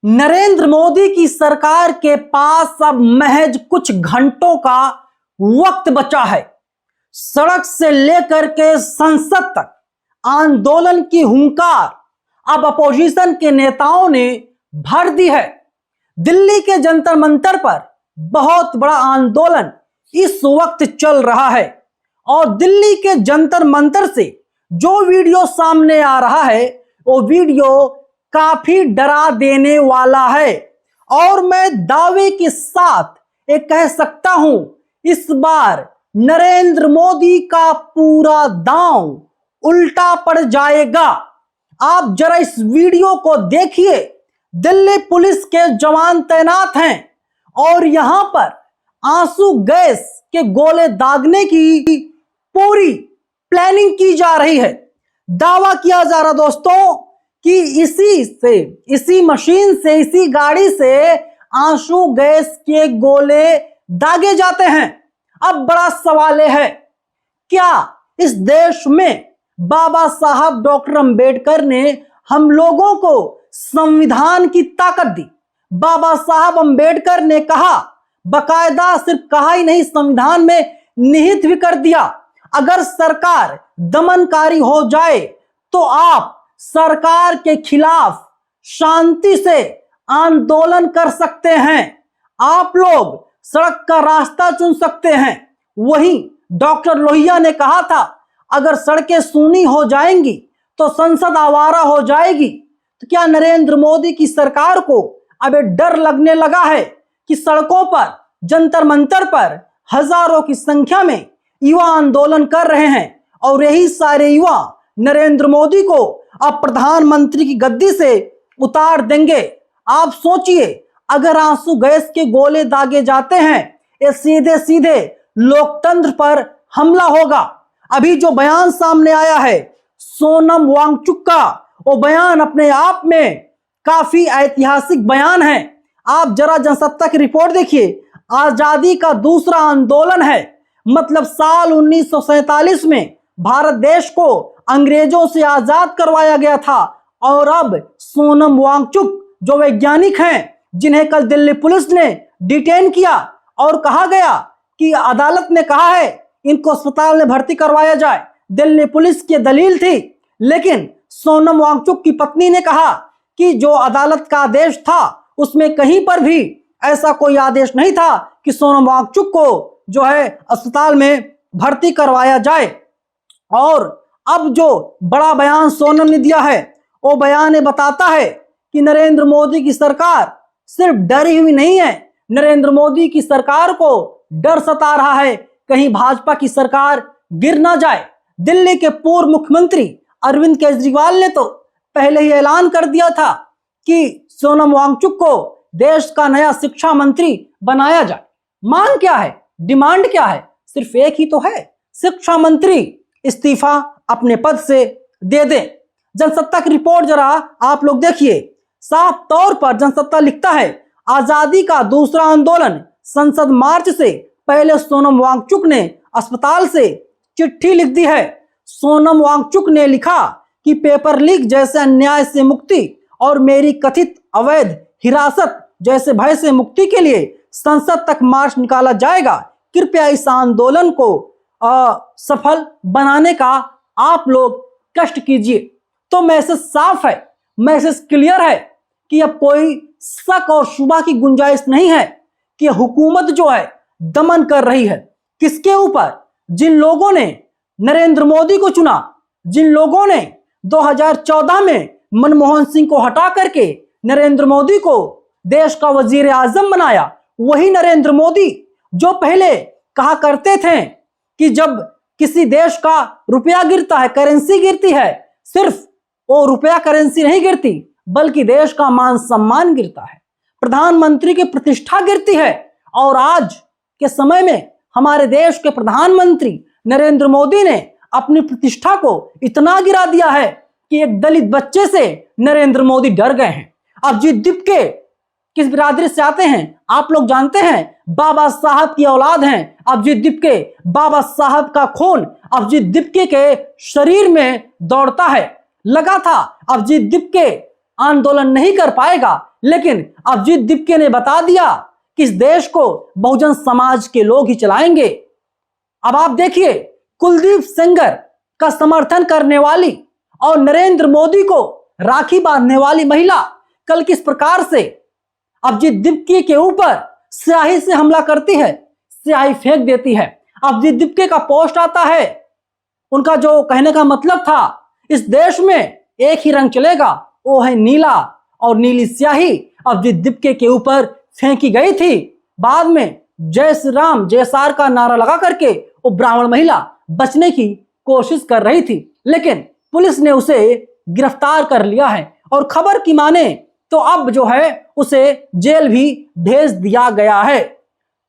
नरेंद्र मोदी की सरकार के पास अब महज कुछ घंटों का वक्त बचा है। सड़क से लेकर के संसद तक आंदोलन की हुंकार अब अपोजिशन के नेताओं ने भर दी है। दिल्ली के जंतर मंतर पर बहुत बड़ा आंदोलन इस वक्त चल रहा है और दिल्ली के जंतर मंतर से जो वीडियो सामने आ रहा है वो वीडियो काफी डरा देने वाला है और मैं दावे के साथ ये कह सकता हूं, इस बार नरेंद्र मोदी का पूरा दांव उल्टा पड़ जाएगा। आप जरा इस वीडियो को देखिए। दिल्ली पुलिस के जवान तैनात हैं और यहां पर आंसू गैस के गोले दागने की पूरी प्लानिंग की जा रही है। दावा किया जा रहा दोस्तों कि इसी मशीन से, इसी गाड़ी से आंसू गैस के गोले दागे जाते हैं। अब बड़ा सवाल है, क्या इस देश में बाबा साहब डॉक्टर अंबेडकर ने हम लोगों को संविधान की ताकत दी? बाबा साहब अंबेडकर ने कहा, बकायदा सिर्फ कहा ही नहीं, संविधान में निहित भी कर दिया, अगर सरकार दमनकारी हो जाए तो आप सरकार के खिलाफ शांति से आंदोलन कर सकते हैं, आप लोग सड़क का रास्ता चुन सकते हैं। वहीं डॉक्टर लोहिया ने कहा था, अगर सड़कें सूनी हो जाएंगी तो संसद आवारा हो जाएगी। तो क्या नरेंद्र मोदी की सरकार को अब डर लगने लगा है कि सड़कों पर, जंतर मंतर पर हजारों की संख्या में युवा आंदोलन कर रहे हैं और यही सारे युवा नरेंद्र मोदी को अब प्रधानमंत्री की गद्दी से उतार देंगे? आप सोचिए, अगर आंसू गैस के गोले दागे जाते हैं, ये सीधे सीधे लोकतंत्र पर हमला होगा। अभी जो बयान सामने आया है सोनम वांगचुक का, वो बयान अपने आप में काफी ऐतिहासिक बयान है। आप जरा जनसत्ता की रिपोर्ट देखिए। आजादी का दूसरा आंदोलन है, मतलब साल 1947 में भारत देश को अंग्रेजों से आजाद करवाया गया था और अब सोनम वांगचुक जो वैज्ञानिक हैं, जिन्हें कल दिल्ली पुलिस ने डिटेन किया और कहा गया कि अदालत ने कहा है इनको अस्पताल में भर्ती करवाया जाए, दिल्ली पुलिस की दलील थी। लेकिन सोनम वांगचुक की पत्नी ने कहा कि जो अदालत का आदेश था उसमें कहीं पर भी ऐसा कोई आदेश नहीं था कि सोनम वांगचुक को जो है अस्पताल में भर्ती करवाया जाए। और अब जो बड़ा बयान सोनम ने दिया है, वो बयान बताता है कि नरेंद्र मोदी की सरकार सिर्फ डरी हुई नहीं है, नरेंद्र मोदी की सरकार को डर सता रहा है कहीं भाजपा की सरकार गिर ना जाए। दिल्ली के पूर्व मुख्यमंत्री अरविंद केजरीवाल ने तो पहले ही ऐलान कर दिया था कि सोनम वांगचुक को देश का नया शिक्षा मंत्री बनाया जाए। मांग क्या है, डिमांड क्या है? सिर्फ एक ही तो है, शिक्षा मंत्री इस्तीफा अपने पद से दे दे। जनसत्ता की रिपोर्ट जरा आप लोग देखिए। साफ तौर पर जनसत्ता लिखता है, आजादी का दूसरा आंदोलन, संसद मार्च से पहले सोनम वांगचुक ने अस्पताल से चिट्ठी लिख दी है। सोनम वांगचुक ने लिखा कि पेपर लीक जैसे अन्याय से मुक्ति और मेरी कथित अवैध हिरासत जैसे भय से मुक्ति के लिए संसद तक मार्च निकाला जाएगा। कृपया इस आंदोलन को सफल बनाने का आप लोग कष्ट कीजिए। तो मैसेज साफ है, मैसेज क्लियर है कि अब कोई शक और शुबा की गुंजाइश नहीं है कि हुकूमत जो है दमन कर रही है। किसके ऊपर? जिन लोगों ने नरेंद्र मोदी को चुना, जिन लोगों ने 2014 में मनमोहन सिंह को हटा करके नरेंद्र मोदी को देश का वजीर आजम बनाया, वही नरेंद्र मोदी जो पहले कहा करते थे कि जब किसी देश का रुपया गिरता है, करेंसी गिरती है, सिर्फ वो रुपया करेंसी नहीं गिरती बल्कि देश का मान सम्मान गिरता है, प्रधानमंत्री की प्रतिष्ठा गिरती है। और आज के समय में हमारे देश के प्रधानमंत्री नरेंद्र मोदी ने अपनी प्रतिष्ठा को इतना गिरा दिया है कि एक दलित बच्चे से नरेंद्र मोदी डर गए हैं। अभिजीत दीपके किस बिरादरी से आते हैं आप लोग जानते हैं, बाबा साहब की औलाद हैं अभिजीत दीपके। बाबा साहब का खून अभिजीत दीपके के शरीर में दौड़ता है। लगा था अभिजीत दीपके आंदोलन नहीं कर पाएगा, लेकिन अभिजीत दीपके ने बता दिया कि इस देश को बहुजन समाज के लोग ही चलाएंगे। अब आप देखिए, कुलदीप सेंगर का समर्थन करने वाली और नरेंद्र मोदी को राखी बांधने वाली महिला कल किस प्रकार से अभिजीत दीपके के ऊपर स्याही से हमला करती है, स्याही फेंक देती है। अभिजीत दीपके का पोस्ट आता है, उनका जो कहने का मतलब था इस देश में एक ही रंग चलेगा, वो है नीला, और नीली स्याही अभिजीत दीपके के ऊपर फेंकी गई थी। बाद में जय श्री राम जयसार का नारा लगा करके वो ब्राह्मण महिला बचने की कोशिश कर रही थी, लेकिन पुलिस ने उसे गिरफ्तार कर लिया है और खबर की माने तो अब जो है उसे जेल भी भेज दिया गया है।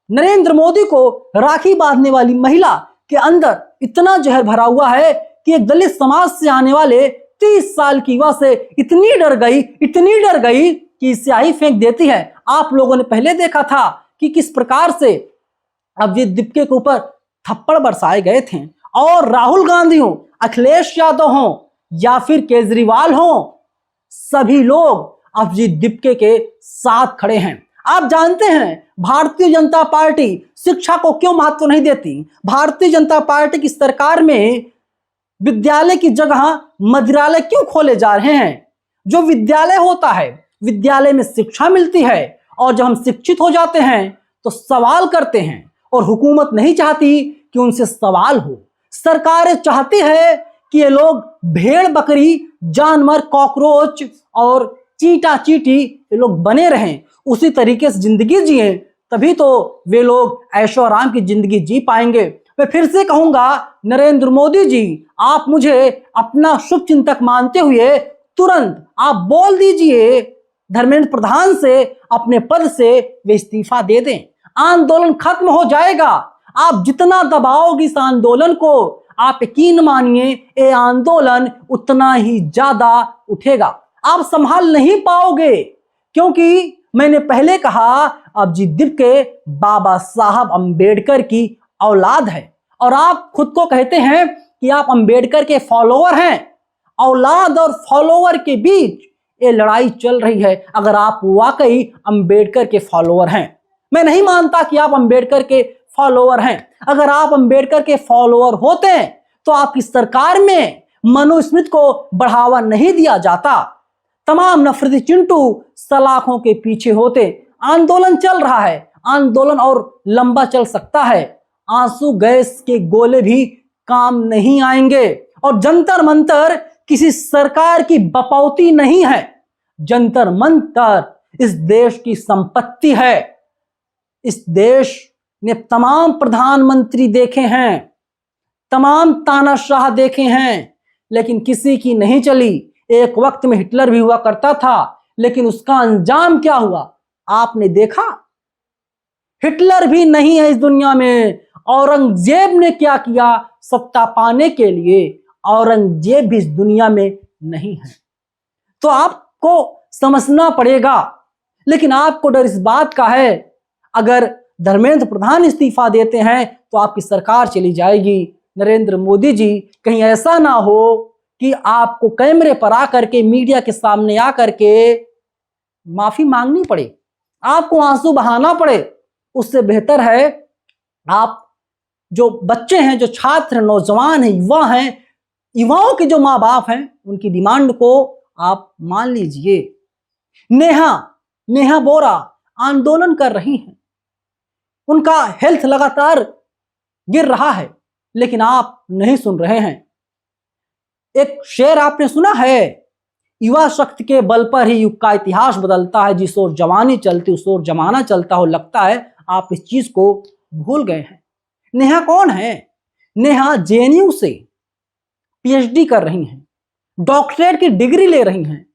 नरेंद्र मोदी को राखी बांधने वाली महिला के अंदर इतना जहर भरा हुआ है कि एक दलित समाज से आने वाले 30 साल की युवा से इतनी डर गई कि स्याही फेंक देती है। आप लोगों ने पहले देखा था कि किस प्रकार से अभिजीत दीपके के ऊपर थप्पड़ बरसाए गए थे, और राहुल गांधी हो, अखिलेश यादव हो या फिर केजरीवाल हो, सभी लोग अभिजीत दीपके के साथ खड़े हैं। आप जानते हैं भारतीय जनता पार्टी शिक्षा को क्यों महत्व नहीं देती। भारतीय जनता पार्टी की सरकार में विद्यालय की जगह मदिरालय क्यों खोले जा रहे हैं। जो विद्यालय होता है, विद्यालय में शिक्षा मिलती है, और जब हम शिक्षित हो जाते हैं तो सवाल करते हैं, और हुकूमत नहीं चाहती कि उनसे सवाल हो। सरकारें चाहती है कि ये लोग भेड़ बकरी, जानवर, कॉकरोच और चीटा चीटी ये लोग बने रहें, उसी तरीके से जिंदगी जिए, तभी तो वे लोग ऐशो आराम की जिंदगी जी पाएंगे। मैं फिर से कहूंगा, नरेंद्र मोदी जी, आप मुझे अपना शुभ चिंतक मानते हुए तुरंत आप बोल दीजिए धर्मेंद्र प्रधान से अपने पद से वे इस्तीफा दे दें। आंदोलन खत्म हो जाएगा। आप जितना दबाओगे इस आंदोलन को, आप यकीन मानिए ये आंदोलन उतना ही ज्यादा उठेगा। आप संभाल नहीं पाओगे, क्योंकि मैंने पहले कहा अभिजीत दीपके बाबा साहब अंबेडकर की औलाद है, और आप खुद को कहते हैं कि आप अंबेडकर के फॉलोअर हैं। औलाद और फॉलोअर के बीच ये लड़ाई चल रही है। अगर आप वाकई अंबेडकर के फॉलोअर हैं, मैं नहीं मानता कि आप अंबेडकर के फॉलोअर हैं। अगर आप अंबेडकर के फॉलोअर होते तो आपकी सरकार में मनुस्मृति को बढ़ावा नहीं दिया जाता। तमाम नफरती चिंटू सलाखों के पीछे होते। आंदोलन चल रहा है, आंदोलन और लंबा चल सकता है। आंसू गैस के गोले भी काम नहीं आएंगे, और जंतर मंतर किसी सरकार की बपौती नहीं है। जंतर मंतर इस देश की संपत्ति है। इस देश ने तमाम प्रधानमंत्री देखे हैं, तमाम तानाशाह देखे हैं, लेकिन किसी की नहीं चली। एक वक्त में हिटलर भी हुआ करता था, लेकिन उसका अंजाम क्या हुआ आपने देखा। हिटलर भी नहीं है इस दुनिया में। औरंगजेब ने क्या किया सत्ता पाने के लिए, औरंगजेब भी इस दुनिया में नहीं है। तो आपको समझना पड़ेगा। लेकिन आपको डर इस बात का है, अगर धर्मेंद्र प्रधान इस्तीफा देते हैं तो आपकी सरकार चली जाएगी। नरेंद्र मोदी जी, कहीं ऐसा ना हो कि आपको कैमरे पर आकर के, मीडिया के सामने आकर के माफी मांगनी पड़े, आपको आंसू बहाना पड़े। उससे बेहतर है आप जो बच्चे हैं, जो छात्र, नौजवान हैं, युवा हैं, युवाओं के जो माँ बाप हैं, उनकी डिमांड को आप मान लीजिए। नेहा बोरा आंदोलन कर रही हैं, उनका हेल्थ लगातार गिर रहा है, लेकिन आप नहीं सुन रहे हैं। एक शेर आपने सुना है, युवा शक्ति के बल पर ही युग का इतिहास बदलता है, जिस ओर जवानी चलती उस ओर जमाना चलता हो। लगता है आप इस चीज को भूल गए हैं। नेहा कौन है? नेहा जेएनयू से पीएचडी कर रही हैं, डॉक्टरेट की डिग्री ले रही हैं,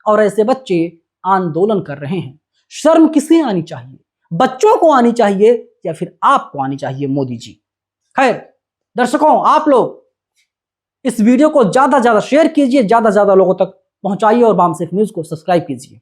और ऐसे बच्चे आंदोलन कर रहे हैं। शर्म किसे आनी चाहिए? बच्चों को आनी चाहिए या फिर आपको आनी चाहिए मोदी जी? खैर दर्शकों, आप लोग इस वीडियो को ज्यादा से ज्यादा शेयर कीजिए, ज्यादा से ज्यादा लोगों तक पहुंचाइए, और बामसेफ न्यूज को सब्सक्राइब कीजिए।